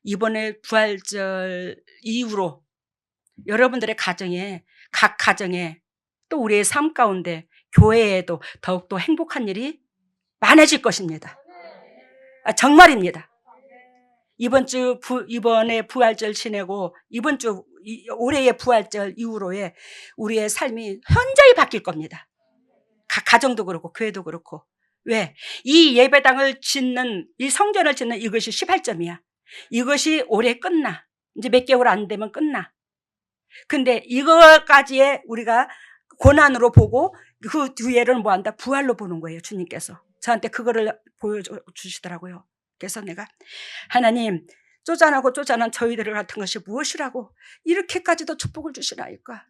이번에 부활절 이후로 여러분들의 가정에 각 가정에 또 우리의 삶 가운데 교회에도 더욱더 행복한 일이 많아질 것입니다. 정말입니다. 이번에 부활절 지내고 이번 주 올해의 부활절 이후로의 우리의 삶이 현저히 바뀔 겁니다. 각 가정도 그렇고 교회도 그렇고. 왜? 이 예배당을 짓는 이 성전을 짓는 이것이 18점이야. 이것이 올해 끝나. 이제 몇 개월 안 되면 끝나. 근데 이거까지의 우리가 고난으로 보고 그 뒤에를 뭐한다? 부활로 보는 거예요. 주님께서 저한테 그거를 보여주시더라고요. 그래서 내가 하나님 쪼잔하고 쪼잔한 저희들 같은 것이 무엇이라고 이렇게까지도 축복을 주시나이까.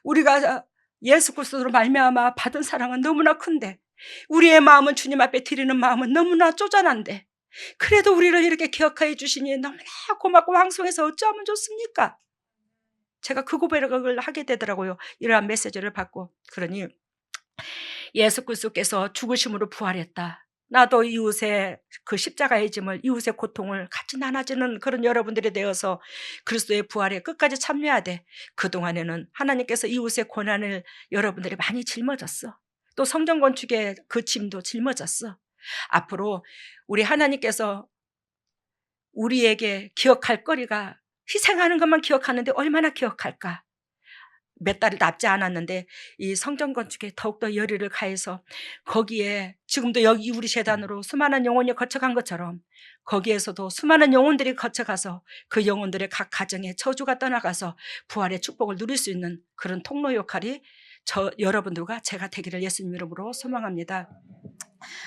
우리가 예수 그리스도로 말미암아 받은 사랑은 너무나 큰데 우리의 마음은 주님 앞에 드리는 마음은 너무나 쪼잔한데 그래도 우리를 이렇게 기억하여 주시니 너무나 고맙고 황송해서 어찌하면 좋습니까? 제가 그 고백을 하게 되더라고요. 이러한 메시지를 받고. 그러니 예수 그리스도께서 죽으심으로 부활했다. 나도 이웃의 그 십자가의 짐을 이웃의 고통을 같이 나눠주는 그런 여러분들이 되어서 그리스도의 부활에 끝까지 참여해야 돼. 그동안에는 하나님께서 이웃의 고난을 여러분들이 많이 짊어졌어. 또 성전 건축의 그 짐도 짊어졌어. 앞으로 우리 하나님께서 우리에게 기억할 거리가 희생하는 것만 기억하는데 얼마나 기억할까? 몇 달을 남지 않았는데 이 성전 건축에 더욱더 열의를 가해서 거기에 지금도 여기 우리 재단으로 수많은 영혼이 거쳐간 것처럼 거기에서도 수많은 영혼들이 거쳐가서 그 영혼들의 각 가정에 저주가 떠나가서 부활의 축복을 누릴 수 있는 그런 통로 역할이 여러분들과 제가 되기를 예수님 이름으로 소망합니다.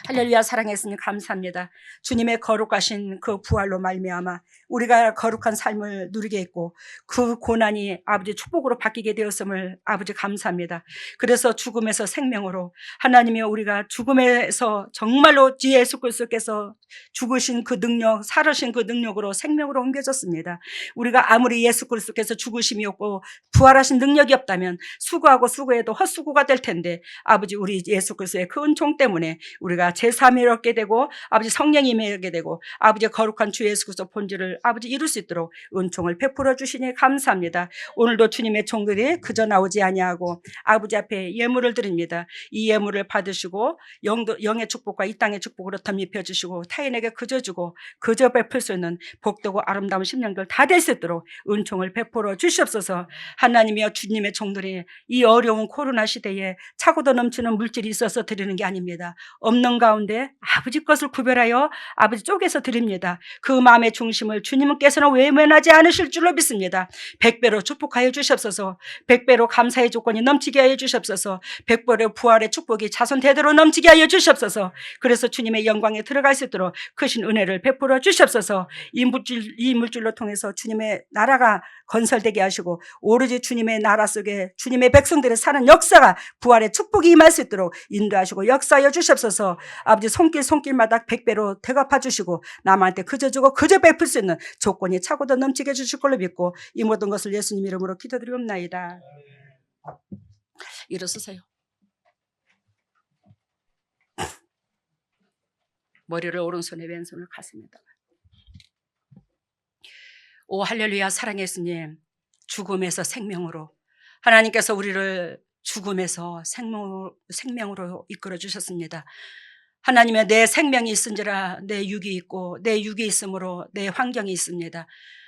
할렐루야. 사랑의 예수님 감사합니다. 주님의 거룩하신 그 부활로 말미암아 우리가 거룩한 삶을 누리게 했고 그 고난이 아버지 축복으로 바뀌게 되었음을 아버지 감사합니다. 그래서 죽음에서 생명으로 하나님이 우리가 죽음에서 정말로 예수 그리스도께서 죽으신 그 능력, 살으신 그 능력으로 생명으로 옮겨졌습니다. 우리가 아무리 예수 그리스도께서 죽으심이 없고 부활하신 능력이 없다면 수고하고 수고해도 헛수고가 될 텐데 아버지 우리 예수 그리스도의 그 은총 때문에 우리가 제3일 얻게 되고 아버지 성령이 임하게 되고 아버지 거룩한 주 예수 그리스도 본질을 아버지 이룰 수 있도록 은총을 베풀어 주시니 감사합니다. 오늘도 주님의 종들이 그저 나오지 아니하고 아버지 앞에 예물을 드립니다. 이 예물을 받으시고 영의 축복과 이 땅의 축복으로 덧입혀 주시고 타인에게 그저 주고 그저 베풀 수 있는 복되고 아름다운 심령들 다 될 수 있도록 은총을 베풀어 주시옵소서. 하나님이여 주님의 종들이 이 어려운 코로나 시대에 차고도 넘치는 물질이 있어서 드리는 게 아닙니다. 없는 가운데 아버지 것을 구별하여 아버지 쪽에서 드립니다. 그 마음의 중심을 주님께서는 외면하지 않으실 줄로 믿습니다. 100배로 축복하여 주시옵소서. 100배로 감사의 조건이 넘치게 하여 주시옵소서. 100배로 부활의 축복이 자손 대대로 넘치게 하여 주시옵소서. 그래서 주님의 영광에 들어갈 수 있도록 크신 은혜를 베풀어 주시옵소서. 이 물질로 통해서 주님의 나라가 건설되게 하시고 오로지 주님의 나라 속에 주님의 백성들의 사는 역사가 부활의 축복이 임할 수 있도록 인도하시고 역사하여 주시옵소서. 아버지 손길마다 100배로 대갚아 주시고 남한테 그저 주고 그저 베풀 수 있는 조건이 차고도 넘치게 해주실 걸로 믿고 이 모든 것을 예수님 이름으로 기도드리옵나이다. 일어서세요. 머리를 오른손에 왼손을 가슴에다가. 오 할렐루야. 사랑의 예수님, 죽음에서 생명으로 하나님께서 우리를 죽음에서 생명으로 이끌어 주셨습니다. 하나님의 내 생명이 있은지라 내 육이 있고 내 육이 있으므로 내 환경이 있습니다.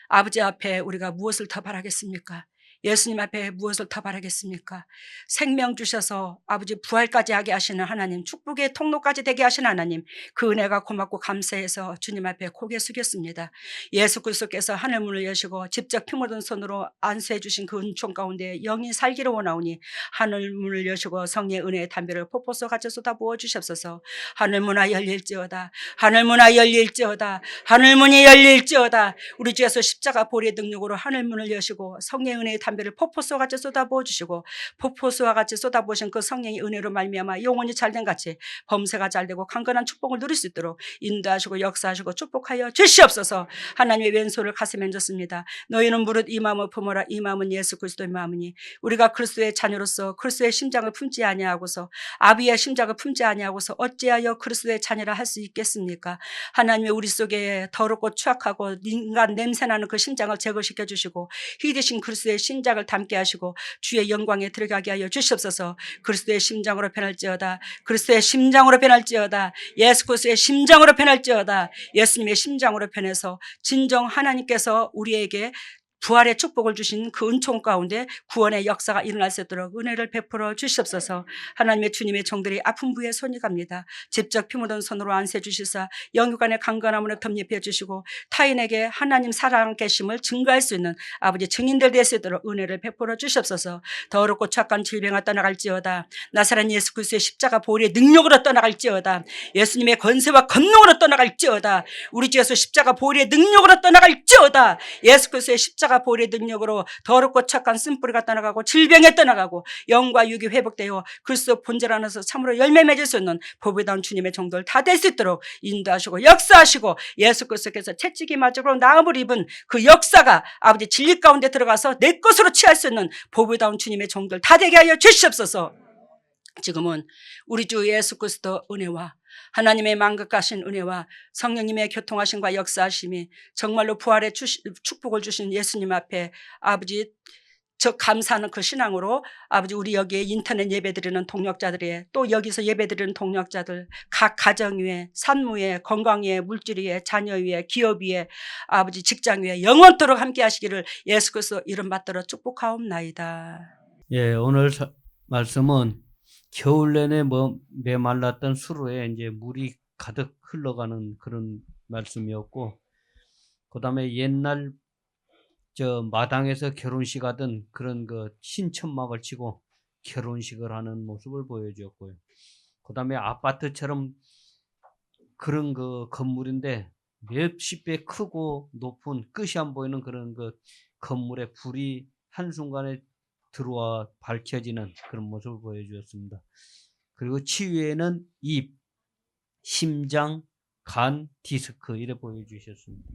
아버지 앞에 우리가 무엇을 더 바라겠습니까? 예수님 앞에 무엇을 더 바라겠습니까? 생명 주셔서 아버지 부활까지 하게 하시는 하나님, 축복의 통로까지 되게 하시는 하나님, 그 은혜가 고맙고 감사해서 주님 앞에 고개 숙였습니다. 예수 그리스도께서 하늘 문을 여시고 직접 피 묻은 손으로 안수해 주신 그 은총 가운데 영이 살기를 원하오니 하늘 문을 여시고 성령의 은혜의 담배를 폭포수 같이 쏟아부어 주시옵소서. 하늘 문화 열릴지어다. 하늘 문화 열릴지어다. 하늘 문이 열릴지어다. 우리 주 예수 십자가 보리의 능력으로 하늘 문을 여시고 성령의 은혜의 담배를 폭포수와 같이 쏟아부어 주시고 폭포수와 같이 쏟아부으신 그 성령의 은혜로 말미암아 영혼이 잘된 같이 범세가 잘되고 강건한 축복을 누릴 수 있도록 인도하시고 역사하시고 축복하여 주시옵소서. 하나님의 왼손을 가슴에 얹었습니다. 너희는 무릇 이 마음을 품어라. 이 마음은 예수 그리스도의 마음이니 우리가 그리스도의 자녀로서 그리스도의 심장을 품지 아니하고서 아비의 심장을 품지 아니하고서 어찌하여 그리스도의 자녀라 할 수 있겠습니까? 하나님의 우리 속에 더럽고 추악하고 인간 냄새나는 그 심장을 제거시켜 주시고 희되신 그리스도의 심장을 담게 하시고 주의 영광에 들어가게 하여 주시옵소서. 그리스도의 심장으로 변할지어다. 그리스도의 심장으로 변할지어다. 예수 그리스도의 심장으로 변할지어다. 예수님의 심장으로 변해서 진정 하나님께서 우리에게 부활의 축복을 주신 그 은총 가운데 구원의 역사가 일어날 수 있도록 은혜를 베풀어 주시옵소서. 하나님의 주님의 종들이 아픈 부에 손이 갑니다. 직접 피 묻은 손으로 안수해 주시사 영육간의 강건함으로 덧입혀 주시고 타인에게 하나님 사랑 계심을 증거할 수 있는 아버지 증인들 될 수 있도록 은혜를 베풀어 주시옵소서. 더럽고 착한 질병을 떠나갈지어다. 나사렛 예수 그리스도의 십자가 보혈의 능력으로 떠나갈지어다. 예수님의 권세와 권능으로 떠나갈지어다. 우리 주 예수 십자가 보혈의 능력으로 떠나갈지어다. 예수 그리스도의 십자가 보혈의 능력으로 더럽고 착한 쓴뿌리가 떠나가고 질병에 떠나가고 영과 육이 회복되어 그리스도 본질 안에서 참으로 열매 맺을 수 있는 보배다운 주님의 종들 다 될 수 있도록 인도하시고 역사하시고 예수 그리스도께서 채찍이 맞으로 나음을 입은 그 역사가 아버지 진리 가운데 들어가서 내 것으로 취할 수 있는 보배다운 주님의 종들 다 되게 하여 주시옵소서. 지금은 우리 주 예수 그리스도 은혜와 하나님의 만극하신 은혜와 성령님의 교통하심과 역사하심이 정말로 부활의 축복을 주신 예수님 앞에 아버지 저 감사하는 그 신앙으로 아버지 우리 여기에 인터넷 예배드리는 동역자들이 또 여기서 예배드리는 동역자들 각 가정 위에 산무 위에 건강 위에 물질 위에 자녀 위에 기업 위에 아버지 직장 위에 영원토록 함께 하시기를 예수 그리스도 이름 받들어 축복하옵나이다. 예, 오늘 말씀은 겨울 내내 메말랐던 수로에 이제 물이 가득 흘러가는 그런 말씀이었고, 그다음에 옛날 마당에서 결혼식 하던 그런 신천막을 치고 결혼식을 하는 모습을 보여주었고요. 그다음에 아파트처럼 그런 건물인데 몇십 배 크고 높은 끝이 안 보이는 그런 건물에 불이 한순간에 들어와 밝혀지는 그런 모습을 보여주었습니다. 그리고 치유에는 입, 심장, 간, 디스크 이래 보여주셨습니다.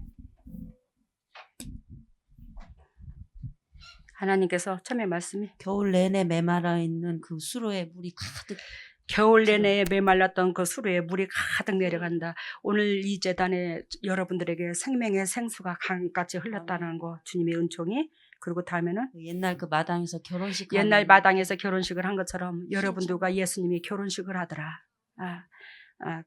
하나님께서 처음에 말씀이 겨울 내내 메말라 있는 그 수로에 물이 가득. 겨울 내내 메말랐던 그 수로에 물이 가득 내려간다. 오늘 이 재단에 여러분들에게 생명의 생수가 강같이 흘렀다는 거, 주님의 은총이. 그리고 다음에는 옛날 그 마당에서 결혼식 옛날 하는 마당에서 결혼식을 한 것처럼 여러분들과 예수님이 결혼식을 하더라.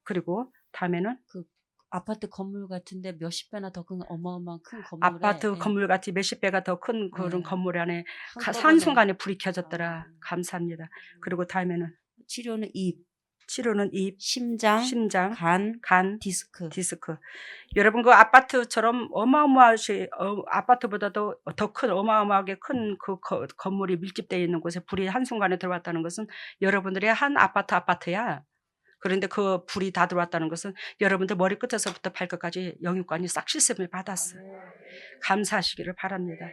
그리고 다음에는 그 아파트 건물 같은데 몇십 배나 더 큰 어마어마한 큰 건물에 아파트 예, 건물 같이 몇십 배가 더 큰 그런 네. 건물 안에 한꺼번에 한순간에 불이 켜졌더라. 아. 감사합니다. 그리고 다음에는 치료는 입, 치료는 입, 심장, 심장, 간, 간, 디스크. 여러분 그 아파트처럼 어마어마하시 아파트보다도 더 큰 어마어마하게 큰 그 건물이 밀집되어 있는 곳에 불이 한순간에 들어왔다는 것은 여러분들의 한 아파트야. 그런데 그 불이 다 들어왔다는 것은 여러분들 머리끝에서부터 발끝까지 영육관이 싹 씻음을 받았어. 감사하시기를 바랍니다.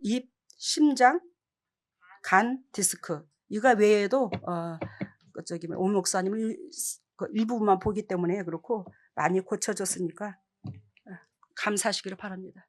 입, 심장, 간, 디스크. 이거 외에도 오 목사님 일부분만 보기 때문에 그렇고 많이 고쳐졌으니까 감사하시기를 바랍니다.